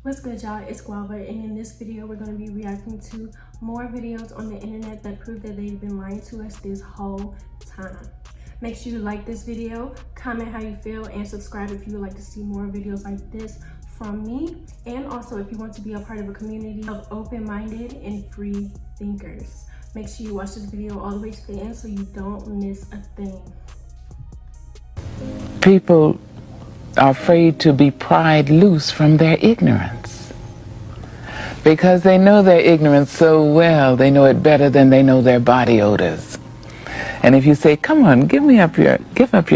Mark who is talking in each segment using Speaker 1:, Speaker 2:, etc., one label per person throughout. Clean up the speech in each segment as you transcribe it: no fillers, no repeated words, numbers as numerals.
Speaker 1: What's good, y'all? It's Guava, and in this video we're going to be reacting to more videos on the internet that prove that they've been lying to us this whole time. Make sure you like this video, comment how you feel, and subscribe if you would like to see more videos like this from me. And also, if you want to be a part of a community of open-minded and free thinkers, make sure you watch this video all the way to the end so you don't miss a thing.
Speaker 2: People are afraid to be pried loose from their ignorance because they know their ignorance so well. They know it better than they know their body odors. And if you say, come on, give up your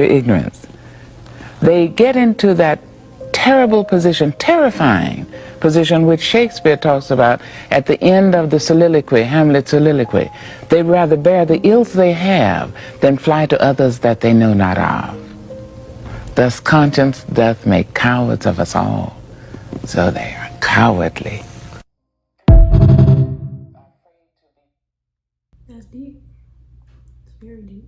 Speaker 2: ignorance, they get into that terrible position, terrifying position, which Shakespeare talks about at the end of the soliloquy, Hamlet's soliloquy. They'd rather bear the ills they have than fly to others that they know not of. Thus conscience doth make cowards of us all, so they are cowardly.
Speaker 1: That's deep. It's very deep.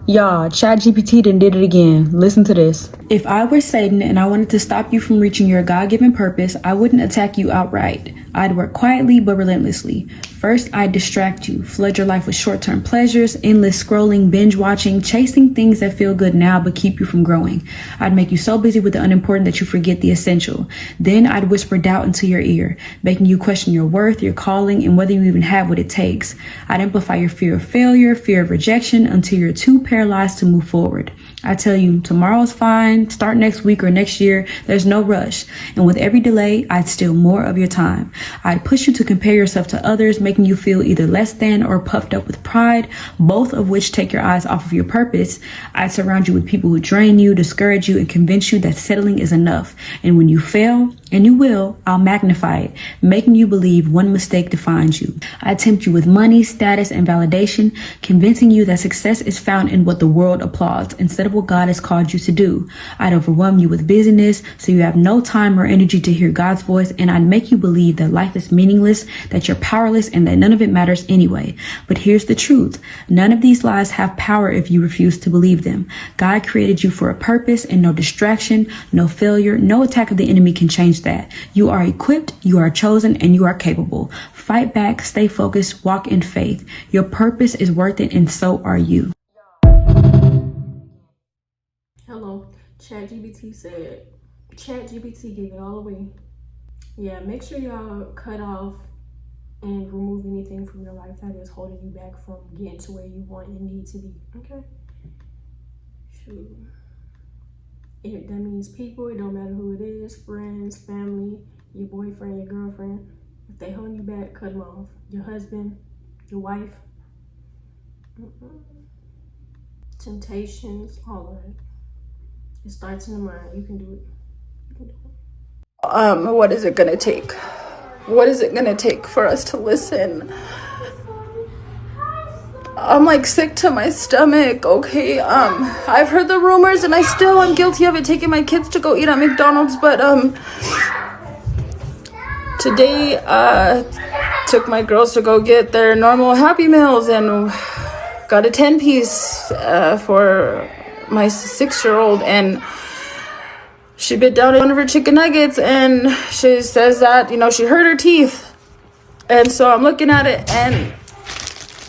Speaker 3: Y'all, ChatGPT done did it again. Listen to this. If I were Satan and I wanted to stop you from reaching your God-given purpose, I wouldn't attack you outright. I'd work quietly but relentlessly. First, I'd distract you, flood your life with short-term pleasures, endless scrolling, binge watching, chasing things that feel good now but keep you from growing. I'd make you so busy with the unimportant that you forget the essential. Then I'd whisper doubt into your ear, making you question your worth, your calling, and whether you even have what it takes. I'd amplify your fear of failure, fear of rejection, until you're too paralyzed to move forward. I tell you, tomorrow's fine, start next week or next year, there's no rush. And with every delay, I'd steal more of your time. I'd push you to compare yourself to others, making you feel either less than or puffed up with pride, both of which take your eyes off of your purpose. I'd surround you with people who drain you, discourage you, and convince you that settling is enough. And when you fail, and you will, I'll magnify it, making you believe one mistake defines you. I tempt you with money, status, and validation, convincing you that success is found in what the world applauds instead of what God has called you to do. I'd overwhelm you with busyness so you have no time or energy to hear God's voice, and I'd make you believe that life is meaningless, that you're powerless, and that none of it matters anyway. But here's the truth. None of these lies have power if you refuse to believe them. God created you for a purpose, and no distraction, no failure, no attack of the enemy can change that. You are equipped, you are chosen, and you are capable. Fight back, stay focused, walk in faith. Your purpose is worth it, and so are you.
Speaker 1: Hello, ChatGPT gave it all away. Yeah, make sure y'all cut off and remove anything from your life that is holding you back from getting to where you want and need to be, okay? Shoot. That means people, it don't matter who it is, friends, family, your boyfriend, your girlfriend. If they holding you back, cut them off. Your husband, your wife. Temptations, all of it. It starts in the mind. You can do it. You can do it.
Speaker 4: What is it gonna take? What is it gonna take for us to listen? I'm like sick to my stomach, okay? I've heard the rumors and I still am guilty of it, taking my kids to go eat at McDonald's, but today took my girls to go get their normal Happy Meals and got a 10-piece for my 6-year-old, and she bit down one of her chicken nuggets and she says that, you know, she hurt her teeth. And so I'm looking at it and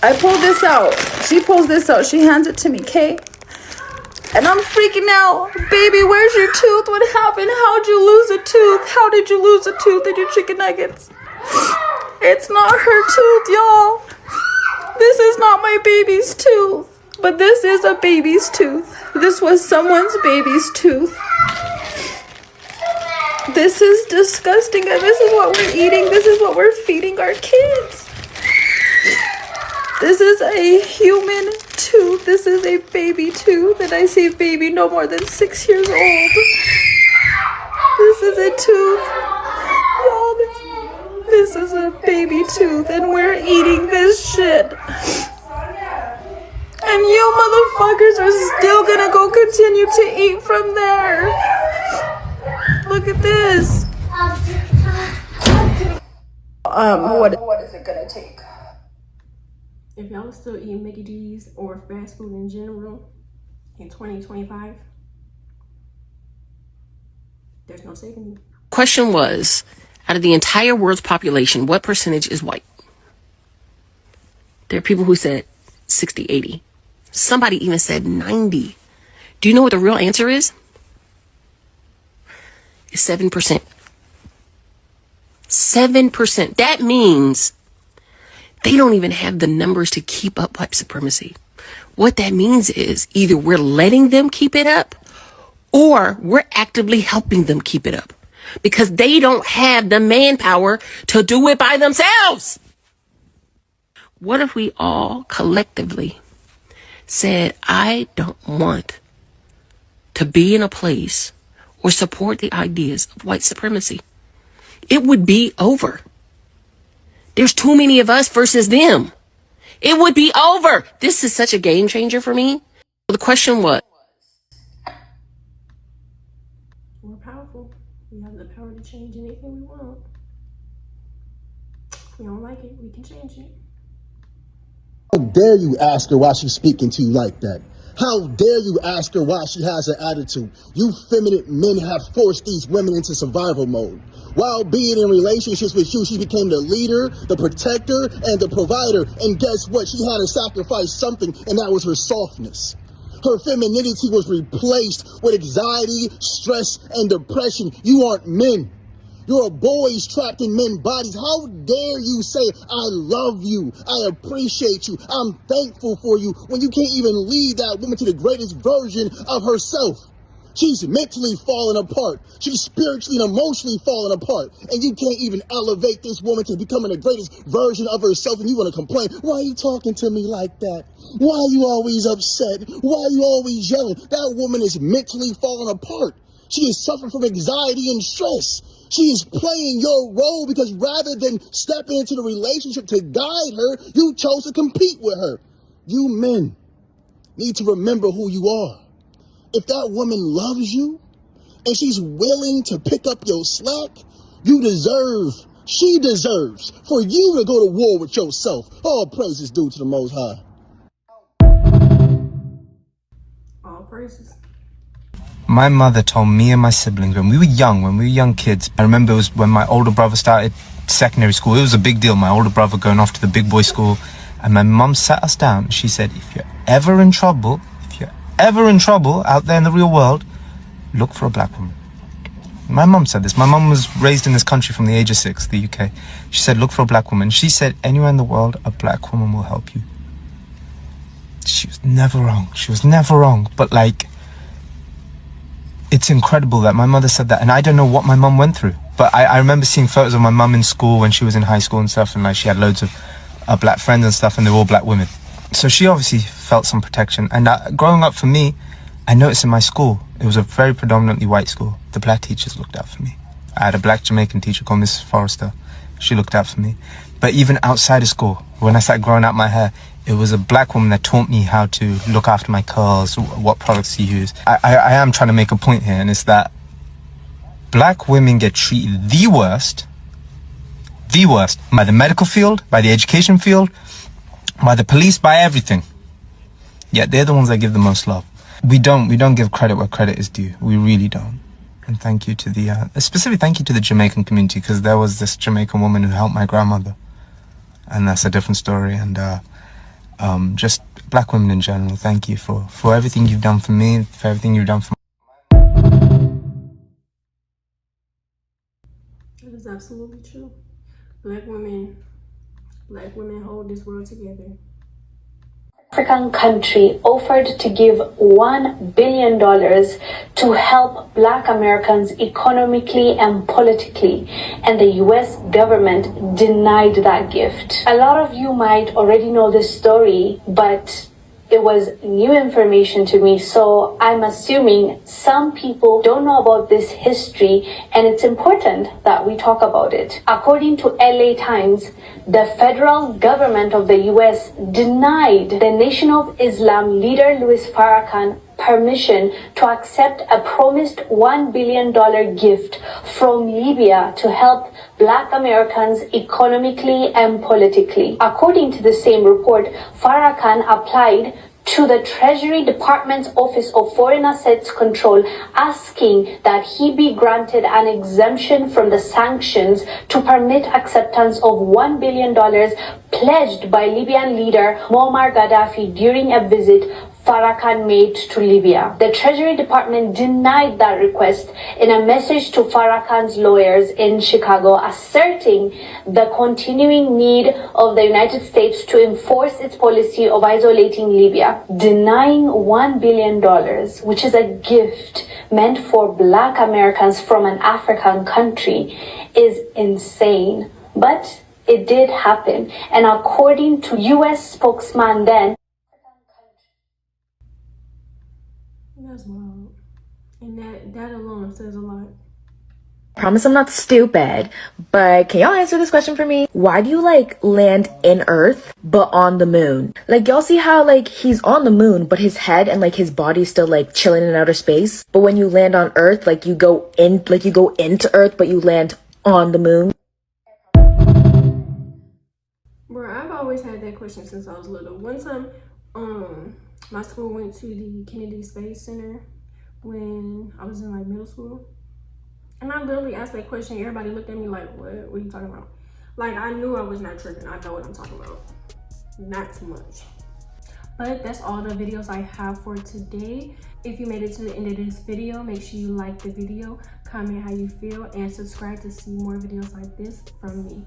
Speaker 4: I pull this out. She pulls this out. She hands it to me, okay? And I'm freaking out. Baby, where's your tooth? What happened? How'd you lose a tooth? How did you lose a tooth in your chicken nuggets? It's not her tooth, y'all. This is not my baby's tooth. But this is a baby's tooth. This was someone's baby's tooth. This is disgusting, and this is what we're eating. This is what we're feeding our kids. This is a human tooth. This is a baby tooth, and I say baby no more than 6 years old. This is a tooth. Y'all, this is a baby tooth, and we're eating this shit. And you motherfuckers are still gonna go continue to eat from there. Look at this. What is it gonna take?
Speaker 1: If y'all are still eating Mickey D's or fast food in general in 2025, there's no saving you.
Speaker 5: Question was, out of the entire world's population, what percentage is white? There are people who said 60, 80. Somebody even said 90. Do you know what the real answer is? It's 7%. 7%. That means they don't even have the numbers to keep up white supremacy. What that means is either we're letting them keep it up or we're actively helping them keep it up because they don't have the manpower to do it by themselves. What if we all collectively said, I don't want to be in a place or support the ideas of white supremacy? It would be over. There's too many of us versus them. It would be over. This is such a game changer for me. The question was,
Speaker 1: we're powerful. We have the power to change anything we want. If we don't like it, we can change it.
Speaker 6: How dare you ask her why she's speaking to you like that? How dare you ask her why she has an attitude? You feminine men have forced these women into survival mode. While being in relationships with you, she became the leader, the protector, and the provider. And guess what? She had to sacrifice something, and that was her softness. Her femininity was replaced with anxiety, stress, and depression. You aren't men. You're boys trapped in men's bodies. How dare you say, I love you, I appreciate you, I'm thankful for you, when you can't even lead that woman to the greatest version of herself. She's mentally falling apart. She's spiritually and emotionally falling apart. And you can't even elevate this woman to becoming the greatest version of herself. And you want to complain, why are you talking to me like that? Why are you always upset? Why are you always yelling? That woman is mentally falling apart. She is suffering from anxiety and stress. She is playing your role because rather than stepping into the relationship to guide her, you chose to compete with her. You men need to remember who you are. If that woman loves you and she's willing to pick up your slack, she deserves for you to go to war with yourself. All praises due to the Most High.
Speaker 1: All praises.
Speaker 7: My mother told me and my siblings when we were young kids. I remember it was when my older brother started secondary school. It was a big deal, my older brother going off to the big boy school. And my mum sat us down. She said, if you're ever in trouble out there in the real world, look for a black woman. My mum said this. My mum was raised in this country from the age of 6, the UK. She said, look for a black woman. She said, anywhere in the world, a black woman will help you. She was never wrong. But like, it's incredible that my mother said that, and I don't know what my mum went through. But I remember seeing photos of my mum in school when she was in high school and stuff, and like she had loads of black friends and stuff, and they were all black women. So she obviously felt some protection. And growing up for me, I noticed in my school, it was a very predominantly white school. The black teachers looked out for me. I had a black Jamaican teacher called Mrs. Forrester. She looked out for me. But even outside of school, when I started growing out my hair, it was a black woman that taught me how to look after my curls, what products to use. I am trying to make a point here, and it's that black women get treated the worst by the medical field, by the education field, by the police, by everything. Yet they're the ones that give the most love. We don't give credit where credit is due. We really don't. And thank you to especially thank you to the Jamaican community, because there was this Jamaican woman who helped my grandmother, and that's a different story. And just black women in general, thank you for everything you've done for me, for everything you've done for
Speaker 1: That is absolutely true. Black women hold this world together.
Speaker 8: African country offered to give $1 billion to help Black Americans economically and politically, and the US government denied that gift. A lot of you might already know this story, but it was new information to me, so I'm assuming some people don't know about this history, and it's important that we talk about it. According to LA Times, the federal government of the US denied the Nation of Islam leader Louis Farrakhan permission to accept a promised $1 billion gift from Libya to help Black Americans economically and politically. According to the same report, Farrakhan applied to the Treasury Department's Office of Foreign Assets Control, asking that he be granted an exemption from the sanctions to permit acceptance of $1 billion pledged by Libyan leader Muammar Gaddafi during a visit Farrakhan made to Libya. The Treasury Department denied that request in a message to Farrakhan's lawyers in Chicago, asserting the continuing need of the United States to enforce its policy of isolating Libya. Denying $1 billion, which is a gift meant for Black Americans from an African country, is insane. But it did happen, and according to U.S. spokesman then,
Speaker 1: That's wild. And that alone says a lot.
Speaker 9: Promise I'm not stupid, but can y'all answer this question for me? Why do you land in Earth but on the moon? Y'all see how he's on the moon but his head and his body's still chilling in outer space? But when you land on Earth, you go into Earth but you land on the moon.
Speaker 1: Bro, I've always had that question since I was little. One time, my school went to the Kennedy Space Center when I was in middle school. And I literally asked that question. Everybody looked at me like, what are you talking about? I knew I was not tripping. I know what I'm talking about. Not too much. But that's all the videos I have for today. If you made it to the end of this video, make sure you like the video, comment how you feel, and subscribe to see more videos like this from me.